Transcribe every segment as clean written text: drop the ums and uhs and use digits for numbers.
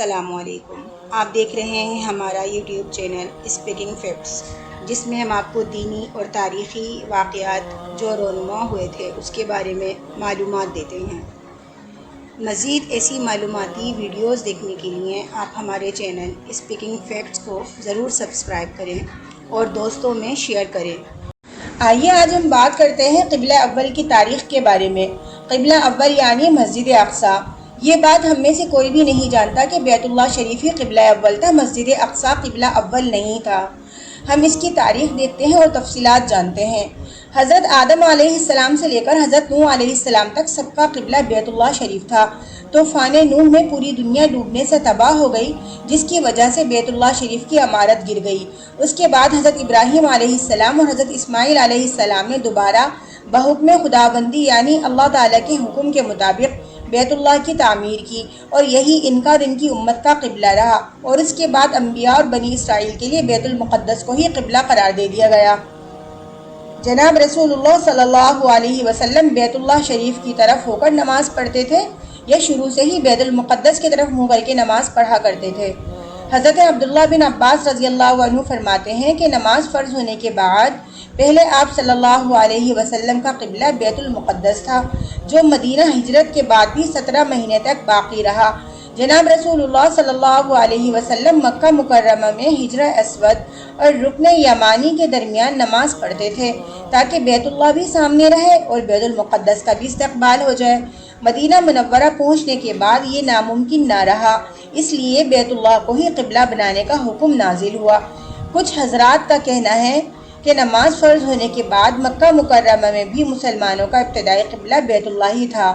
السلام علیکم۔ آپ دیکھ رہے ہیں ہمارا یوٹیوب چینل اسپیکنگ فیکٹس، جس میں ہم آپ کو دینی اور تاریخی واقعات جو رونما ہوئے تھے اس کے بارے میں معلومات دیتے ہیں۔ مزید ایسی معلوماتی ویڈیوز دیکھنے کے لیے آپ ہمارے چینل اسپیکنگ فیکٹس کو ضرور سبسکرائب کریں اور دوستوں میں شیئر کریں۔ آئیے آج ہم بات کرتے ہیں قبلہ اول کی تاریخ کے بارے میں۔ قبلہ اول یعنی مسجد اقصیٰ۔ یہ بات ہم میں سے کوئی بھی نہیں جانتا کہ بیت اللہ شریف ہی قبلہ اول تھا، مسجد اقصیٰ قبلہ اول نہیں تھا۔ ہم اس کی تاریخ دیکھتے ہیں اور تفصیلات جانتے ہیں۔ حضرت آدم علیہ السلام سے لے کر حضرت نوح علیہ السلام تک سب کا قبلہ بیت اللہ شریف تھا۔ طوفان نوح میں پوری دنیا ڈوبنے سے تباہ ہو گئی، جس کی وجہ سے بیت اللہ شریف کی عمارت گر گئی۔ اس کے بعد حضرت ابراہیم علیہ السلام اور حضرت اسماعیل علیہ السلام نے دوبارہ بحکم خداوندی یعنی اللہ تعالیٰ کے حکم کے مطابق بیت اللہ کی تعمیر کی، اور یہی ان کا اور ان کی امت کا قبلہ رہا، اور اس کے بعد انبیاء اور بنی اسرائیل کے لیے بیت المقدس کو ہی قبلہ قرار دے دیا گیا۔ جناب رسول اللہ صلی اللہ علیہ وسلم بیت اللہ شریف کی طرف ہو کر نماز پڑھتے تھے یا شروع سے ہی بیت المقدس کی طرف منہ کر کے نماز پڑھا کرتے تھے؟ حضرت عبداللہ بن عباس رضی اللہ عنہ فرماتے ہیں کہ نماز فرض ہونے کے بعد پہلے آپ صلی اللہ علیہ وسلم کا قبلہ بیت المقدس تھا، جو مدینہ ہجرت کے بعد بھی 17 مہینے تک باقی رہا۔ جناب رسول اللہ صلی اللہ علیہ وسلم مکہ مکرمہ میں حجر اسود اور رکن یمانی کے درمیان نماز پڑھتے تھے، تاکہ بیت اللہ بھی سامنے رہے اور بیت المقدس کا بھی استقبال ہو جائے۔ مدینہ منورہ پہنچنے کے بعد یہ ناممکن نہ رہا، اس لیے بیت اللہ کو ہی قبلہ بنانے کا حکم نازل ہوا۔ کچھ حضرات کا کہنا ہے کہ نماز فرض ہونے کے بعد مکہ مکرمہ میں بھی مسلمانوں کا ابتدائی قبلہ بیت اللہ ہی تھا،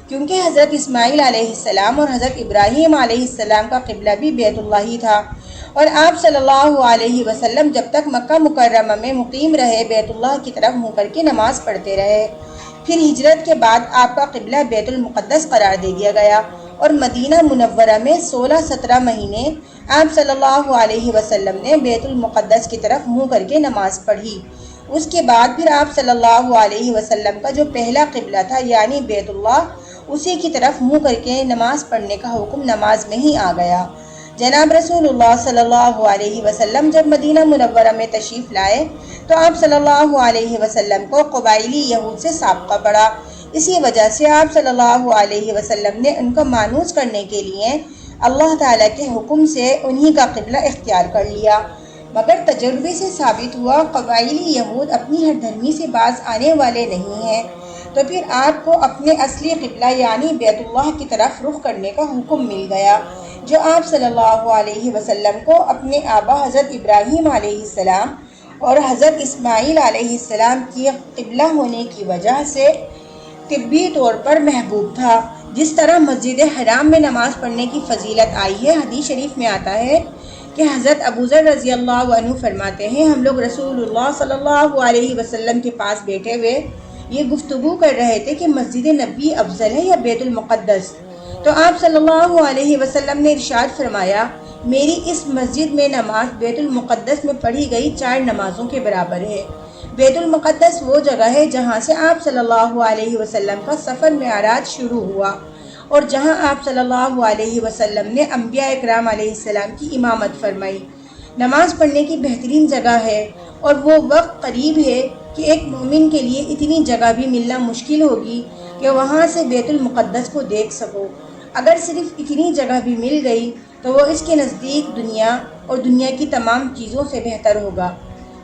کیونکہ حضرت اسماعیل علیہ السلام اور حضرت ابراہیم علیہ السلام کا قبلہ بھی بیت اللہ ہی تھا، اور آپ صلی اللہ علیہ وسلم جب تک مکہ مکرمہ میں مقیم رہے بیت اللہ کی طرف منہ کر کے نماز پڑھتے رہے۔ پھر ہجرت کے بعد آپ کا قبلہ بیت المقدس قرار دے دیا گیا، اور مدینہ منورہ میں 16-17 مہینے آپ صلی اللہ علیہ وسلم نے بیت المقدس کی طرف منہ کر کے نماز پڑھی۔ اس کے بعد پھر آپ صلی اللہ علیہ وسلم کا جو پہلا قبلہ تھا یعنی بیت اللہ، اسی کی طرف منہ کر کے نماز پڑھنے کا حکم نماز میں ہی آ گیا۔ جناب رسول اللہ صلی اللہ علیہ وسلم جب مدینہ منورہ میں تشریف لائے تو آپ صلی اللہ علیہ وسلم کو قبائلی یہود سے سابقہ پڑا۔ اسی وجہ سے آپ صلی اللہ علیہ وسلم نے ان کو مانوس کرنے کے لیے اللہ تعالیٰ کے حکم سے انہی کا قبلہ اختیار کر لیا، مگر تجربے سے ثابت ہوا قبائلی یہود اپنی ہر دھرمی سے باز آنے والے نہیں ہیں، تو پھر آپ کو اپنے اصلی قبلہ یعنی بیت اللہ کی طرف رخ کرنے کا حکم مل گیا، جو آپ صلی اللہ علیہ وسلم کو اپنے آبا حضرت ابراہیم علیہ السلام اور حضرت اسماعیل علیہ السلام کی قبلہ ہونے کی وجہ سے طبی طور پر محبوب تھا۔ جس طرح مسجد حرام میں نماز پڑھنے کی فضیلت آئی ہے، حدیث شریف میں آتا ہے کہ حضرت ابوذر رضی اللہ عنہ فرماتے ہیں، ہم لوگ رسول اللہ صلی اللہ علیہ وسلم کے پاس بیٹھے ہوئے یہ گفتگو کر رہے تھے کہ مسجد نبی افضل ہے یا بیت المقدس؟ تو آپ صلی اللہ علیہ وسلم نے ارشاد فرمایا، میری اس مسجد میں نماز بیت المقدس میں پڑھی گئی 4 نمازوں کے برابر ہے۔ بیت المقدس وہ جگہ ہے جہاں سے آپ صلی اللہ علیہ وسلم کا سفر معراج شروع ہوا، اور جہاں آپ صلی اللہ علیہ وسلم نے انبیاء اکرام علیہ السلام کی امامت فرمائی۔ نماز پڑھنے کی بہترین جگہ ہے، اور وہ وقت قریب ہے کہ ایک مومن کے لیے اتنی جگہ بھی ملنا مشکل ہوگی کہ وہاں سے بیت المقدس کو دیکھ سکو۔ اگر صرف اتنی جگہ بھی مل گئی تو وہ اس کے نزدیک دنیا اور دنیا کی تمام چیزوں سے بہتر ہوگا۔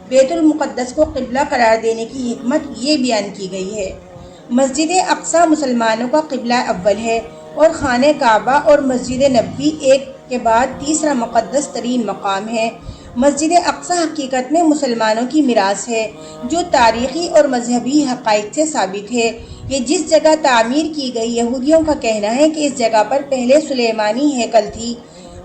بیت المقدس کو قبلہ قرار دینے کی حکمت یہ بیان کی گئی ہے۔ مسجد اقصیٰ مسلمانوں کا قبلہ اول ہے، اور خانہ کعبہ اور مسجد نبوی ایک کے بعد تیسرا مقدس ترین مقام ہے۔ مسجد اقصیٰ حقیقت میں مسلمانوں کی میراث ہے، جو تاریخی اور مذہبی حقائق سے ثابت ہے۔ یہ جس جگہ تعمیر کی گئی، یہودیوں کا کہنا ہے کہ اس جگہ پر پہلے سلیمانی ہیکل تھی۔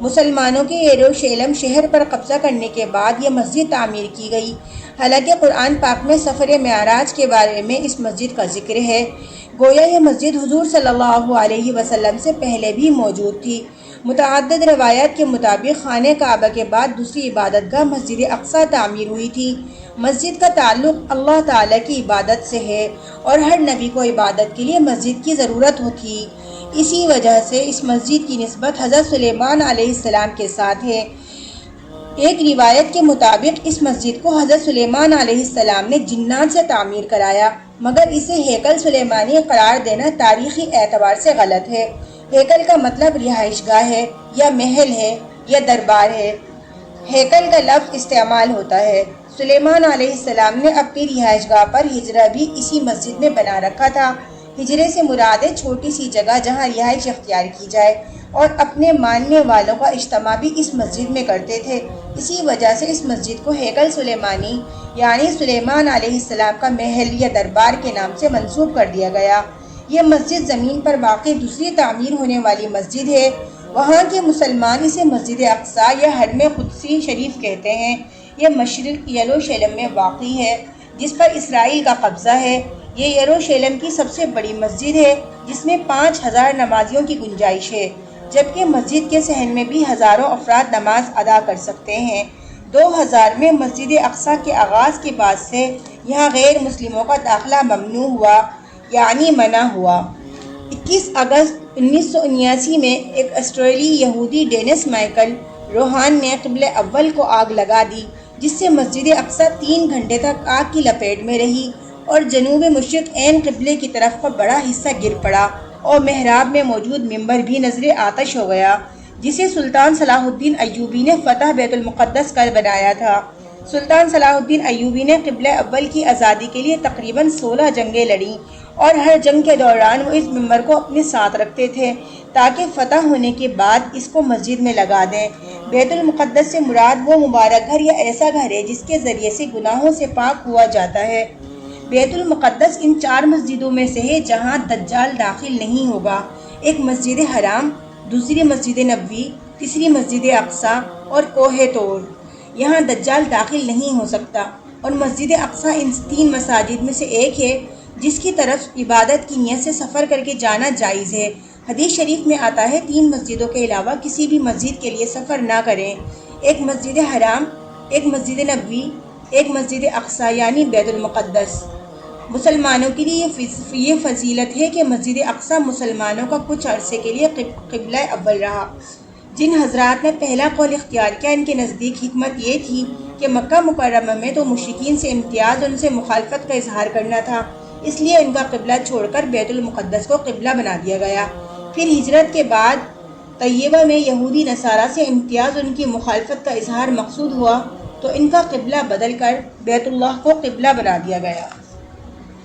مسلمانوں کے یروشلم شہر پر قبضہ کرنے کے بعد یہ مسجد تعمیر کی گئی۔ حالانکہ قرآن پاک میں سفر معراج کے بارے میں اس مسجد کا ذکر ہے، گویا یہ مسجد حضور صلی اللہ علیہ وسلم سے پہلے بھی موجود تھی۔ متعدد روایات کے مطابق خانہ کعبہ کے بعد دوسری عبادت گاہ مسجد اقصیٰ تعمیر ہوئی تھی۔ مسجد کا تعلق اللہ تعالیٰ کی عبادت سے ہے، اور ہر نبی کو عبادت کے لیے مسجد کی ضرورت ہوتی۔ اسی وجہ سے اس مسجد کی نسبت حضرت سلیمان علیہ السلام کے ساتھ ہے۔ ایک روایت کے مطابق اس مسجد کو حضرت سلیمان علیہ السلام نے جنات سے تعمیر کرایا، مگر اسے ہیکل سلیمانی قرار دینا تاریخی اعتبار سے غلط ہے۔ ہیکل کا مطلب رہائش گاہ ہے یا محل ہے یا دربار ہے۔ ہیکل کا لفظ استعمال ہوتا ہے۔ سلیمان علیہ السلام نے اپنی رہائش گاہ پر ہجرہ بھی اسی مسجد میں بنا رکھا تھا۔ ہجرے سے مراد ہے چھوٹی سی جگہ جہاں رہائش اختیار کی جائے، اور اپنے ماننے والوں کا اجتماع بھی اس مسجد میں کرتے تھے۔ اسی وجہ سے اس مسجد کو ہیکل سلیمانی یعنی سلیمان علیہ السلام کا محل یا دربار کے نام سے منسوب کر دیا گیا۔ یہ مسجد زمین پر واقع دوسری تعمیر ہونے والی مسجد ہے۔ وہاں کے مسلمان اسے مسجد اقصیٰ یا حرم قدسی شریف کہتے ہیں۔ یہ مشرق یروشلم میں واقع ہے، جس پر اسرائیل کا قبضہ ہے۔ یہ یروشلم کی سب سے بڑی مسجد ہے، جس میں 5000 نمازیوں کی گنجائش ہے، جبکہ مسجد کے صحن میں بھی ہزاروں افراد نماز ادا کر سکتے ہیں۔ 2000 میں مسجد اقصیٰ کے آغاز کے بعد سے یہاں غیر مسلموں کا داخلہ ممنوع ہوا یعنی منع ہوا۔ 21 اگست 1979 میں ایک آسٹریلی یہودی ڈینس مائیکل روہان نے قبلہ اول کو آگ لگا دی، جس سے مسجد اقصیٰ 3 گھنٹے تک آگ کی لپیٹ میں رہی اور جنوب مشرق عین قبلے کی طرف کا بڑا حصہ گر پڑا، اور محراب میں موجود ممبر بھی نذر آتش ہو گیا، جسے سلطان صلاح الدین ایوبی نے فتح بیت المقدس کر بنایا تھا۔ سلطان صلاح الدین ایوبی نے قبلہ اول کی آزادی کے لیے تقریباً 16 جنگیں لڑیں، اور ہر جنگ کے دوران وہ اس ممبر کو اپنے ساتھ رکھتے تھے تاکہ فتح ہونے کے بعد اس کو مسجد میں لگا دیں۔ بیت المقدس سے مراد وہ مبارک گھر یا ایسا گھر ہے جس کے ذریعے سے گناہوں سے پاک ہوا جاتا ہے۔ بیت المقدس ان 4 مسجدوں میں سے ہے جہاں دجال داخل نہیں ہوگا: ایک مسجد حرام، دوسری مسجد نبوی، تیسری مسجد اقصیٰ اور کوہ طور۔ یہاں دجال داخل نہیں ہو سکتا، اور مسجد اقصیٰ ان 3 مساجد میں سے ایک ہے جس کی طرف عبادت کی نیت سے سفر کر کے جانا جائز ہے۔ حدیث شریف میں آتا ہے 3 مسجدوں کے علاوہ کسی بھی مسجد کے لیے سفر نہ کریں: ایک مسجد حرام، ایک مسجد نبوی، ایک مسجد اقصیٰ یعنی بیت المقدس۔ مسلمانوں کے لیے یہ فضیلت ہے کہ مسجد اقصیٰ مسلمانوں کا کچھ عرصے کے لیے قبلہ اول رہا۔ جن حضرات نے پہلا قول اختیار کیا، ان کے نزدیک حکمت یہ تھی کہ مکہ مکرمہ میں تو مشرکین سے امتیاز اور ان سے مخالفت کا اظہار کرنا تھا، اس لیے ان کا قبلہ چھوڑ کر بیت المقدس کو قبلہ بنا دیا گیا۔ پھر ہجرت کے بعد طیبہ میں یہودی نصارہ سے امتیاز اور ان کی مخالفت کا اظہار مقصود ہوا، تو ان کا قبلہ بدل کر بیت اللہ کو قبلہ بنا دیا گیا۔